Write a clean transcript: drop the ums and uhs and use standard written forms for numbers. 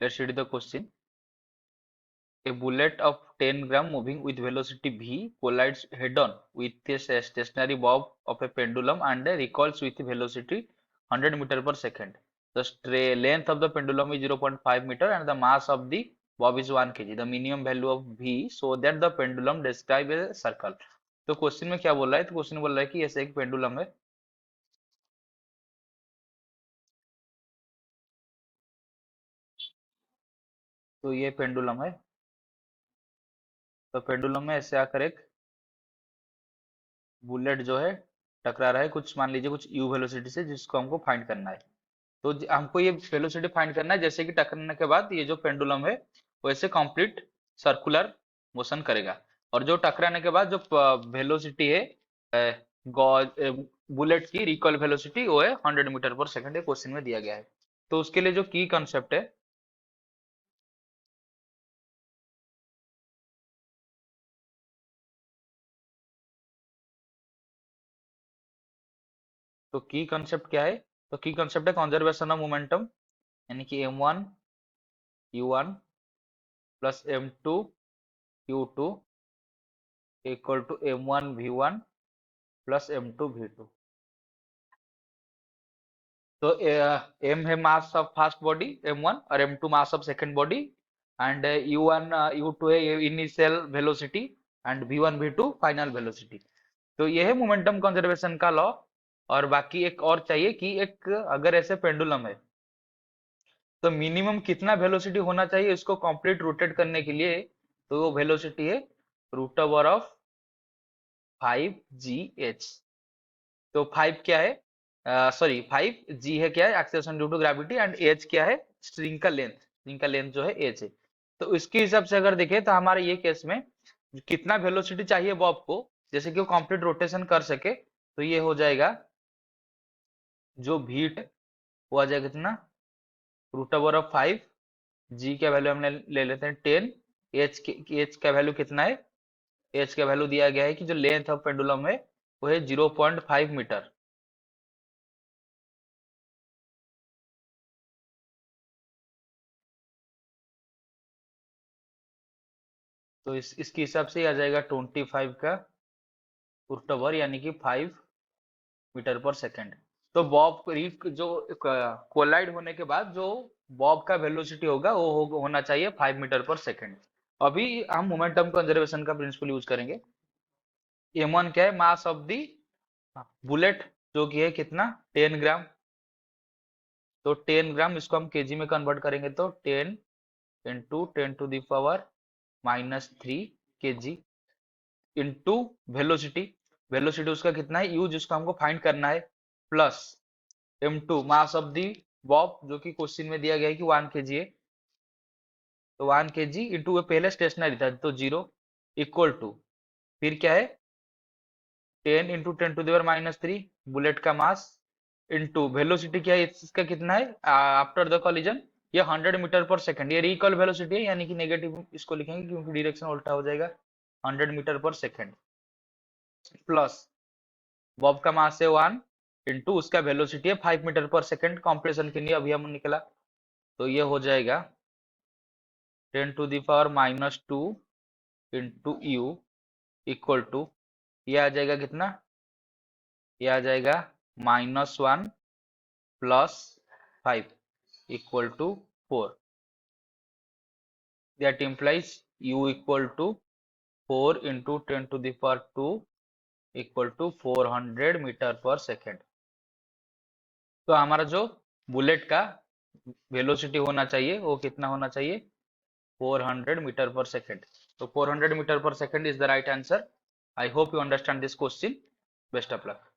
Let's read the question. A bullet of 10 gram moving with velocity v collides head-on with a stationary bob of a pendulum and recoils with velocity 100 meter per second. The length of the pendulum is 0.5 meter and the mass of the bob is 1 kg. The minimum value of v so that the pendulum describe a circle. तो question में क्या बोल रहा है? तो question बोल रहा है कि ऐसे एक पेंडुलम है, तो ये पेंडुलम है, तो पेंडुलम में ऐसे आकर एक बुलेट जो है टकरा रहा है कुछ, मान लीजिए कुछ यू वेलोसिटी से, जिसको हमको फाइंड करना है। तो हमको ये वेलोसिटी फाइंड करना है, जैसे कि टकराने के बाद ये जो पेंडुलम है वो ऐसे कंप्लीट सर्कुलर मोशन करेगा, और जो टकराने के बाद जो वेलोसिटी है बुलेट की रिकॉल वेलोसिटी वो है 100 मीटर पर सेकंड, ये क्वेश्चन में दिया गया है। तो उसके लिए जो की कंसेप्ट है, तो की कंसेप्ट क्या है? तो की कंसेप्ट है कंजर्वेशन ऑफ मोमेंटम, यानी कि m1 u1 plus m2 u2 equal to m1 v1 plus m2 v2। तो m है mass of first body m1 और m2 mass of second body, and u1 u2 है initial velocity and v1 v2 final velocity. तो ये है momentum conservation का law. और बाकी एक और चाहिए कि एक अगर ऐसे पेंडुलम है तो मिनिमम कितना वेलोसिटी होना चाहिए इसको कंप्लीट रोटेट करने के लिए, तो वो वेलोसिटी है रूट ओवर ऑफ 5gh। तो 5 क्या है, सॉरी 5g है, क्या है acceleration due to gravity, and h क्या है स्ट्रिंग का लेंथ जो है h है। तो इसके हिसाब से अगर देखें तो हमारे ये केस में कितना वेलोसिटी चाहिए बॉब को, जैसे कि वो कंप्लीट रोटेशन कर सके, तो ये हो जाएगा जो भीट वो आ जाएगा कितना, रूट ओवर ऑफ 5, जी का वैल्यू हमने ले लेते हैं 10, एच का वैल्यू कितना है, एच का वैल्यू दिया गया है कि जो लेंथ ऑफ पेंडुलम है वो है 0.5 मीटर। तो इसके हिसाब से आ जाएगा 25 का रूट ओवर, यानी कि 5 मीटर पर सेकंड। तो बॉब जो कोलाइड होने के बाद जो बॉब का वेलोसिटी होगा वो होना चाहिए 5 मीटर पर सेकंड। अभी हम मोमेंटम कंजर्वेशन का प्रिंसिपल यूज करेंगे। m1 क्या है, मास ऑफ दी बुलेट, जो कि है कितना 10 ग्राम। तो 10 ग्राम इसको हम केजी में कन्वर्ट करेंगे तो 10 इंटू 10⁻³ इंटू वेलोसिटी, वेलोसिटी उसका कितना है यू, जिसको हमको फाइंड करना है, plus m2 mass of the Bob, जो कि क्वेश्चन में दिया गया है कि 1 kg है, तो 1 kg इंटू वो पहले स्टेशनरी था तो 0 इक्वल टू, फिर क्या है 10 इंटू 10⁻³ बुलेट का मास इंटू वेलोसिटी क्या है इसका कितना है आफ्टर द कॉलिजन, ये 100 मीटर पर सेकंड, ये रिकॉल वेलोसिटी है, यानी कि नेगेटिव इसको लिखेंगे क्योंकि डायरेक्शन उल्टा हो जाएगा, 100 मीटर पर सेकंड, प्लस बॉब का मास है 1 इंटू उसका वेलोसिटी है 5 मीटर पर सेकंड, कॉम्प्रेशन के लिए अभी हम निकला, तो ये हो जाएगा 10⁻² इंटू यू इक्वल टू, ये आ जाएगा कितना, ये आ जाएगा -1 plus 5 equal to 4, that implies u equal to 4 into 10⁻² equal to 400 metre per second. तो हमारा जो बुलेट का वेलोसिटी होना चाहिए वो कितना होना चाहिए, 400 मीटर पर सेकेंड। तो 400 metre per second is the right answer. I hope you understand this question. Best of luck.